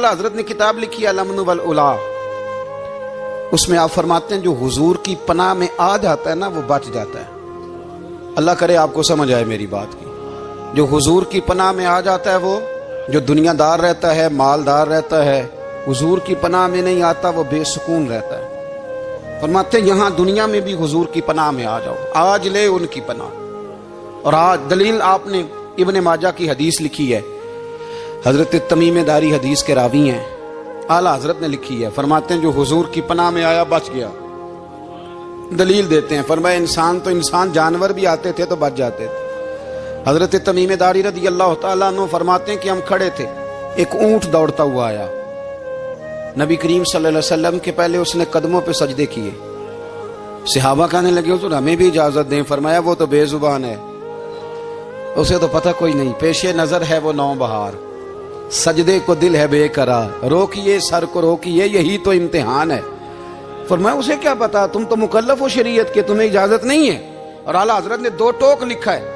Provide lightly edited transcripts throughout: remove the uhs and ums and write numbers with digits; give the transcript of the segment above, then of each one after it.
आला हजरत ने किताब लिखी अल-अमन वल-उला, उसमें आप फरमाते हैं जो हुजूर की पनाह में आ जाता है ना वो बच जाता है। अल्लाह करे आपको समझ आए मेरी बात की। जो हुजूर की पनाह में आ जाता है, वो जो दुनियादार रहता है, मालदार रहता है, हुजूर की पनाह में नहीं आता, वो बेसुकून रहता है। फरमाते हैं यहाँ दुनिया में भी हुजूर की पनाह में आ जाओ, आज ले उनकी पनाह। और आज दलील आपने इब्ने माजा की हदीस लिखी है, हजरत तमीम दारी हदीस के रावी हैं, आला हजरत ने लिखी है। फरमाते हैं जो हुजूर की पनाह में आया बच गया। दलील देते हैं, फरमाया इंसान तो इंसान, जानवर भी आते थे तो बच जाते थे। हजरत तमीम दारी रज़ी अल्लाह तआला अन्हु फरमाते हैं कि हम खड़े थे, एक ऊंट दौड़ता हुआ आया, नबी करीम सल्लल्लाहु अलैहि वसल्लम के पहले उसने कदमों पे सजदे किए। सहाबा कहने लगे हुजूर हमें भी इजाजत दें। फरमाया वो तो बेजुबान है, उसे तो पता कोई नहीं, पेशे नजर है वो नौबहार, सजदे को दिल है बेकरार, रोकिए सर को रोकिए यही तो इम्तिहान है। फरमाया उसे क्या पता, तुम तो मुकल्लफ हो शरीयत के, तुम्हें इजाजत नहीं है। और आला हजरत ने 2 टोक लिखा है,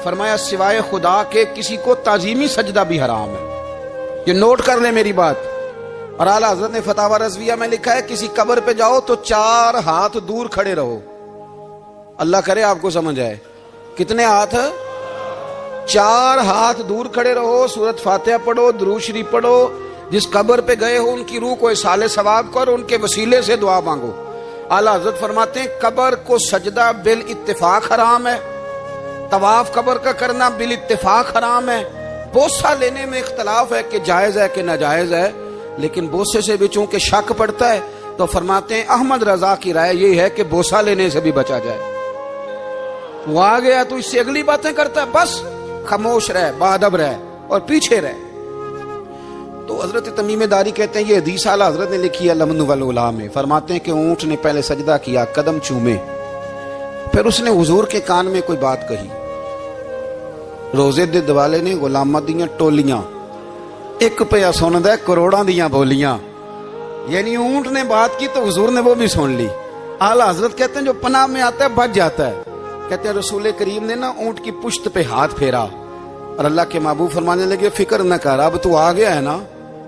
फरमाया सिवाय खुदा के किसी को ताजीमी सजदा भी हराम है। ये नोट कर ले मेरी बात। और आला हजरत ने फतावा रज़विया में लिखा है किसी कब्र पे जाओ तो 4 हाथ दूर खड़े रहो। अल्लाह करे आपको समझ आए, कितने हाथ? 4 हाथ दूर खड़े रहो, सूरत फातिहा पढ़ो, दुरूद शरीफ पढ़ो, जिस कब्र पे गए हो उनकी रूह को इसाले सवाब करो, उनके वसीले से दुआ मांगो। आला हजरत फरमाते हैं कब्र को सजदा बिल इत्तिफाक हराम है, तवाफ कब्र का करना बिल इत्तिफाक हराम है, बोसा लेने में इख्तलाफ है कि जायज है कि नाजायज है, लेकिन बोसे से भी चूंकि शक पड़ता है तो फरमाते हैं अहमद रजा की राय ये है कि बोसा लेने से भी बचा जाए। वो आ गया तो इससे अगली बातें करता है, बस खामोश रहे, बाअदब रहे और पीछे रहे। तो हजरत तमीम दारी कहते हैं ये हदीस आला हजरत ने लिखी है अल-अमन वल-उला में। फरमाते हैं कि ऊंट ने पहले सजदा किया, कदम चूमे, फिर उसने हुजूर के कान में कोई बात कही। रोजे दे दिवाले ने गुलामां दियां टोलियां, एक पिया सुनदा करोड़ां दियां बोलियां। यानी ऊंट ने बात की तो हुजूर ने वो भी सुन ली। आला हजरत कहते हैं जो पनाह में आता है बच जाता है। कहते हैं रसूल करीम ने ना ऊंट की पुश्त पे हाथ फेरा और अल्लाह के महबूब फरमाने लगे फिक्र न कर, अब तू आ गया है ना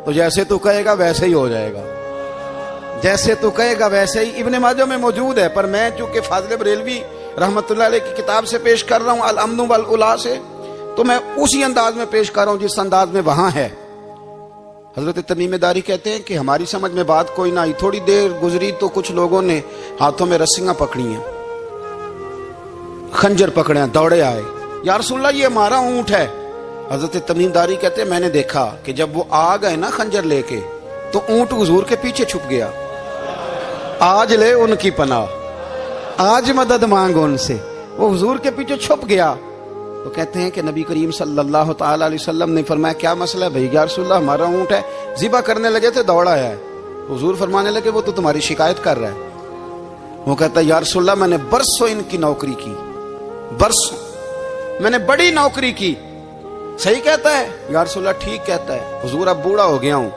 तो जैसे तू कहेगा वैसे ही हो जाएगा, जैसे तू कहेगा वैसे ही। इब्ने माजा में मौजूद है, पर मैं चूंकि फाज़िल बरेलवी रहमतुल्लाह अलैह की किताब से पेश कर रहा हूँ अल-अमन वल-उला से, तो मैं उसी अंदाज में पेश कर रहा हूँ जिस अंदाज में वहां है। हजरत तमीम दारी कहते हैं कि हमारी समझ में बात कोई ना आई, थोड़ी देर गुजरी तो कुछ लोगों ने हाथों में रस्सियां पकड़ी हैं, खंजर पकड़े, दौड़े आए, या रसूलल्लाह ये हमारा ऊंट है। हजरत तमीम दारी कहते हैं मैंने देखा कि जब वो आ गए ना खंजर लेके तो ऊंट हुजूर के पीछे छुप गया। आज ले उनकी पनाह, आज मदद मांग उनसे, वो हुजूर के पीछे छुप गया। तो कहते हैं कि नबी करीम सल्लल्लाहु ताला अलैहि वसल्लम ने फरमाया क्या मसला है भाई? या रसूलल्लाह हमारा ऊंट है, ज़िबा करने लगे थे दौड़ा है। हुजूर फरमाने लगे वो तो तुम्हारी शिकायत कर रहा है। वो कहता है या रसूलल्लाह मैंने बरसों इनकी नौकरी की, बरसों मैंने बड़ी नौकरी की। सही कहता है? या रसूलल्लाह ठीक कहता है। हुजूर अब बूढ़ा हो गया हूँ,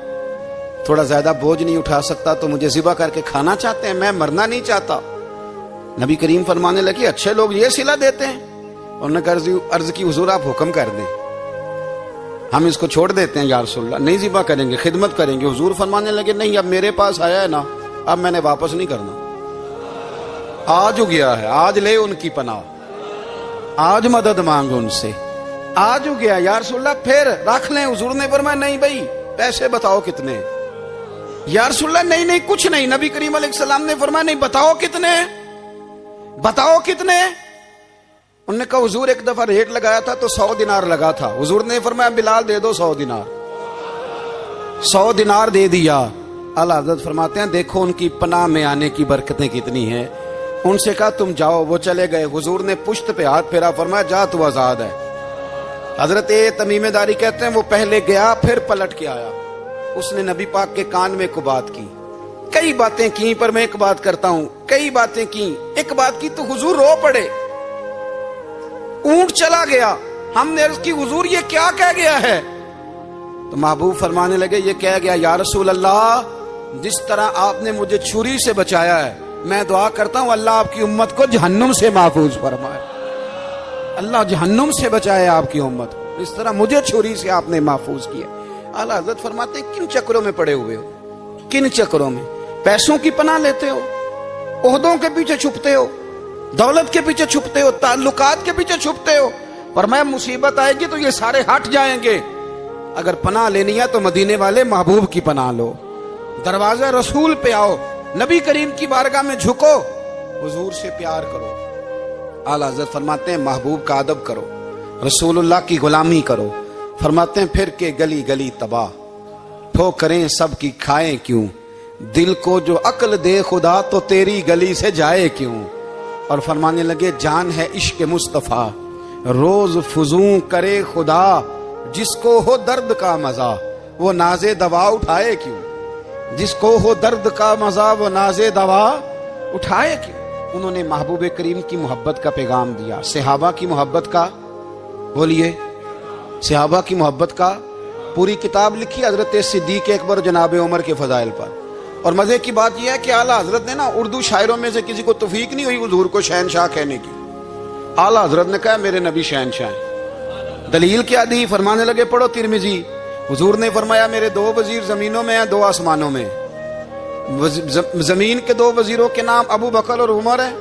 थोड़ा ज्यादा बोझ नहीं उठा सकता, तो मुझे ज़िबा करके खाना चाहते हैं, मैं मरना नहीं चाहता। नबी करीम फरमाने लगे अच्छे लोग ये सिला देते हैं। उन्होंने अर्ज की हुजूर आप हुक्म कर दें, हम इसको छोड़ देते हैं या रसूलल्लाह, नहीं ज़िबा करेंगे, खिदमत करेंगे। हुजूर फरमाने लगे नहीं, अब मेरे पास आया है ना, अब मैंने वापस नहीं करना, आज हो गया है, आज ले उनकी पनाह, आज मदद मांग उनसे, आज हो गया। या रसूलल्लाह फिर रख लें? हुजूर ने फरमाया नहीं भाई पैसे बताओ कितने? या रसूलल्लाह नहीं नहीं कुछ नहीं। नबी करीम अलैहिस्सलाम ने फरमाया नहीं बताओ कितने, बताओ कितने? उन्होंने कहा हुजूर एक दफा रेट लगाया था तो 100 दिनार लगा था। हुजूर ने फरमाया बिलाल दे दो 100 दिनार। 100 दिनार दे दिया। आला हज़रत फरमाते हैं देखो उनकी पनाह में आने की बरकतें कितनी हैं। उनसे कहा तुम जाओ, वो चले गए। हुजूर ने पुश्त पे हाथ फेरा, फरमाया जा तू आजाद है। हजरत तमीम दारी कहते हैं वो पहले गया फिर पलट के आया, उसने नबी पाक के कान में को बात की, कई बातें की, पर मैं एक बात करता हूं, कई बातें की, एक बात की तो हुजूर रो पड़े। ऊंट चला गया, हमने अर्ज की हुजूर ये क्या कह गया है? तो महबूब फरमाने लगे ये कह गया या रसूल अल्लाह, जिस तरह आपने मुझे छुरी से बचाया है, मैं दुआ करता हूं अल्लाह आपकी उम्मत को जहन्नुम से महफूज फरमाए। अल्लाह जहन्नुम से बचाए आपकी उम्मत को, इस तरह मुझे छुरी से आपने महफूज किया। आला हजरत फरमाते हैं किन चक्रों में पड़े हुए हो, किन चक्रों में? पैसों की पनाह लेते हो, ओहदों के पीछे छुपते हो, दौलत के पीछे छुपते हो, ताल्लुकात के पीछे छुपते हो। पर मैं मुसीबत आएगी तो ये सारे हट जाएंगे। अगर पनाह लेनी है तो मदीने वाले महबूब की पनाह लो, दरवाजा रसूल पे आओ, नबी करीम की बारगाह में झुको, हुजूर से प्यार करो। आला हज़रत फरमाते हैं महबूब का अदब करो, रसूलुल्लाह की गुलामी करो। फरमाते हैं फिर के गली गली तबाह, ठोकरें सबकी खाएं क्यों, दिल को जो अक्ल दे खुदा तो तेरी गली से जाए क्यों। और फरमाने लगे जान है इश्क मुस्तफा, रोज फुजूं करे खुदा, जिसको हो दर्द का मजा वो नाजे दवा उठाए क्यों, जिसको हो दर्द का मजा वो नाजे दवा उठाए क्यों। उन्होंने महबूब करीम की मोहब्बत का पैगाम दिया, सहाबा की मोहब्बत का, बोलिए, सहाबा की मोहब्बत का पूरी किताब लिखी हजरत सिद्दीक अकबर जनाब उमर के फजाइल पर। और मजे की बात यह है कि आला हजरत ने ना उर्दू शायरों में से किसी को तौफीक नहीं हुई हुजूर को शहनशाह कहने की। आला हजरत ने कहा मेरे नबी शहनशाह हैं। दलील क्या दी? फरमाने लगे पढ़ो तिरमिजी, हुजूर ने फरमाया मेरे दो वजीर जमीनों में हैं, दो आसमानों में। जमीन के दो वजीरों के नाम अबू बकर और उमर है,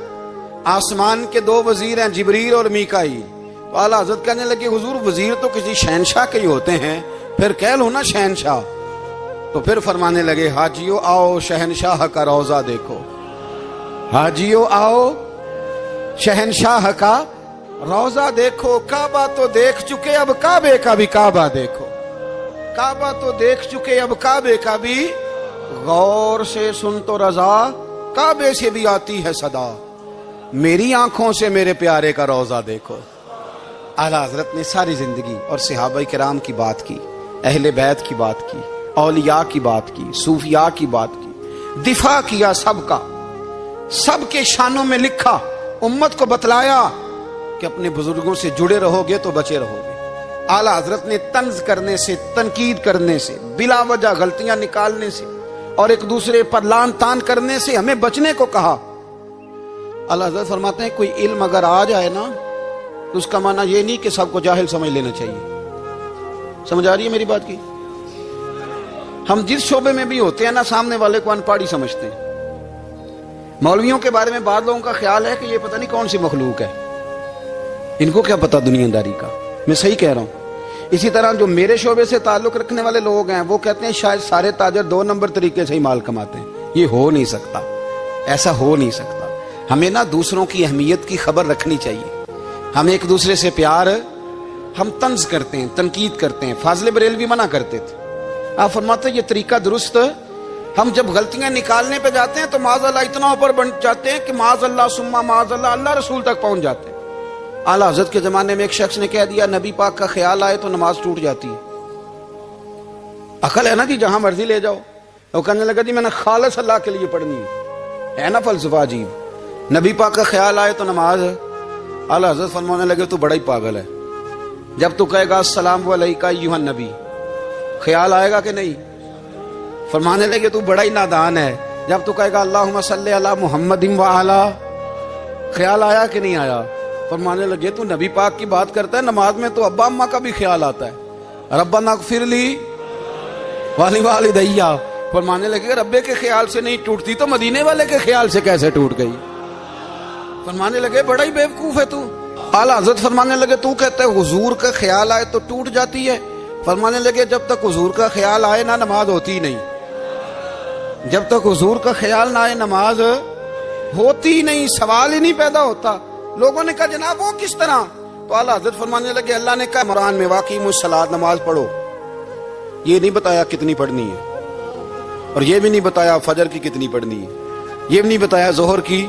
आसमान के दो वजीर हैं जिब्रील और मीकाईल। तो आला हजरत कहने लगे हुजूर वजीर तो किसी शहनशाह के ही होते हैं, फिर कह लो ना शहनशाह। तो फिर फरमाने लगे हाजियो आओ शहनशाह का रोजा देखो, हाजियो आओ शहनशाह का रोजा देखो। काबा तो देख चुके अब काबे का भी काबा देखो, काबा तो देख चुके अब काबे का भी, गौर से सुन तो रजा काबे से भी आती है सदा, मेरी आंखों से मेरे प्यारे का रोजा देखो। आला हजरत ने सारी जिंदगी और सहाबाए किराम की बात की, अहले बैत की बात की, औलिया की बात की, सूफिया की बात की, दिफा किया सबका, सबके शानों में लिखा, उम्मत को बतलाया कि अपने बुजुर्गों से जुड़े रहोगे तो बचे रहोगे। आला हजरत ने तंज करने से, तनकीद करने से, बिला वजह गलतियां निकालने से और एक दूसरे पर लान तान करने से हमें बचने को कहा। आला हजरत फरमाते हैं कोई इल्म अगर आ जाए ना तो उसका माना ये नहीं कि सबको जाहिल समझ लेना चाहिए। समझ आ रही है मेरी बात की? हम जिस शोबे में भी होते हैं ना, सामने वाले को अनपढ़ी समझते हैं। मौलवियों के बारे में बाद लोगों का ख्याल है कि ये पता नहीं कौन सी मखलूक है, इनको क्या पता दुनियादारी का। मैं सही कह रहा हूं। इसी तरह जो मेरे शोबे से ताल्लुक रखने वाले लोग हैं वो कहते हैं शायद सारे ताजर 2 नंबर तरीके से ही माल कमाते हैं। ये हो नहीं सकता, ऐसा हो नहीं सकता। हमें ना दूसरों की अहमियत की खबर रखनी चाहिए। हम एक दूसरे से प्यार, हम तंज करते हैं, तनकीद करते हैं। फाजिल बरेलवी मना करते थे, आप फरमाते ये तरीका दुरुस्त। हम जब गलतियां निकालने पे जाते हैं तो माज़अल्लाह इतना ऊपर बन जाते हैं कि माज़अल्लाह सुम्मा माज़अल्लाह अल्लाह रसूल तक पहुंच जाते हैं। आला हज़रत के जमाने में एक शख्स ने कह दिया नबी पाक का ख्याल आए तो नमाज टूट जाती है। अकल है ना जी, जहां मर्जी ले जाओ। वो कहने लगा जी मैंने खालिस अल्लाह के लिए पढ़नी है ना फलसफा अजीब। नबी पाक का ख्याल आए तो नमाज। आला हज़रत फरमाने लगे तू बड़ा ही पागल है। जब तू कहेगा अस्सलाम अलैका अय्युहन नबी, ख्याल आएगा कि नहीं? फरमाने लगे तू बड़ा ही नादान है। जब तू कहेगा अल्लाहुम्मा सल्ली अला मुहम्मदिन व अला, ख्याल आया कि नहीं आया? फरमाने लगे तू नबी पाक की बात करता है, नमाज में तो अब्बा अम्मा का भी ख्याल आता है। रब्बना इग़फिरली वाली वालिदैया। फरमाने लगे रब्बे के ख्याल से नहीं टूटती तो मदीने वाले के ख्याल से कैसे टूट गई? फरमाने लगे बड़ा ही बेवकूफ है तू। आला हज़रत फरमाने लगे तू कहता है हुजूर का ख्याल आए तो टूट जाती है। फरमाने लगे जब तक हुजूर का ख्याल आए ना नमाज होती ही नहीं। जब तक हुजूर का ख्याल ना आए नमाज होती ही नहीं, सवाल ही नहीं पैदा होता। लोगों ने कहा जनाब वो किस तरह? तो आला हज़रत फरमाने लगे अल्लाह ने कहा कुरान में वाक़िमुस सलात, नमाज पढ़ो। ये नहीं बताया कितनी पढ़नी है, और ये भी नहीं बताया फजर की कितनी पढ़नी है, ये भी नहीं बताया जोहर की,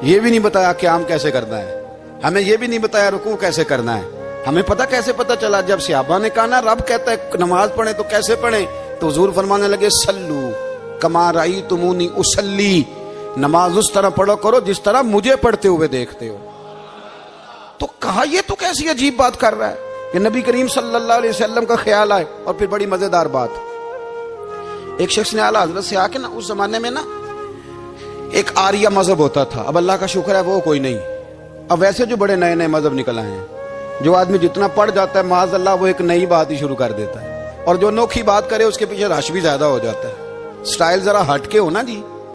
ये भी नहीं बताया क़याम कैसे करना है, हमें ये भी नहीं बताया रुकू कैसे करना है। हमें पता कैसे पता चला? जब सहाबा ने कहा ना रब कहता है नमाज पढ़े तो कैसे पढ़े, तो हुजूर फरमाने लगे सल्लू कमा रायतुमूनी उसल्ली, नमाज उस तरह पढ़ो करो जिस तरह मुझे पढ़ते हुए देखते हो। तो कहा ये तो कैसी अजीब बात कर रहा है कि नबी करीम सल्लल्लाहु अलैहि वसल्लम का ख्याल आए। और फिर बड़ी मजेदार बात, एक शख्स ने आला हज़रत से आके ना, उस जमाने में ना एक आर्या मजहब होता था, अब अल्लाह का शुक्र है वो कोई नहीं। अब वैसे जो बड़े नए नए मजहब निकल आए हैं, जो आदमी जितना पढ़ जाता है माज़अल्लाह वो एक नई बात ही शुरू कर देता है। اور جو انوکھی بات کرے اس کے پیچھے رش بھی زیادہ ہو جاتا ہے. سٹائل ذرا ہٹ کے ہو نا جی.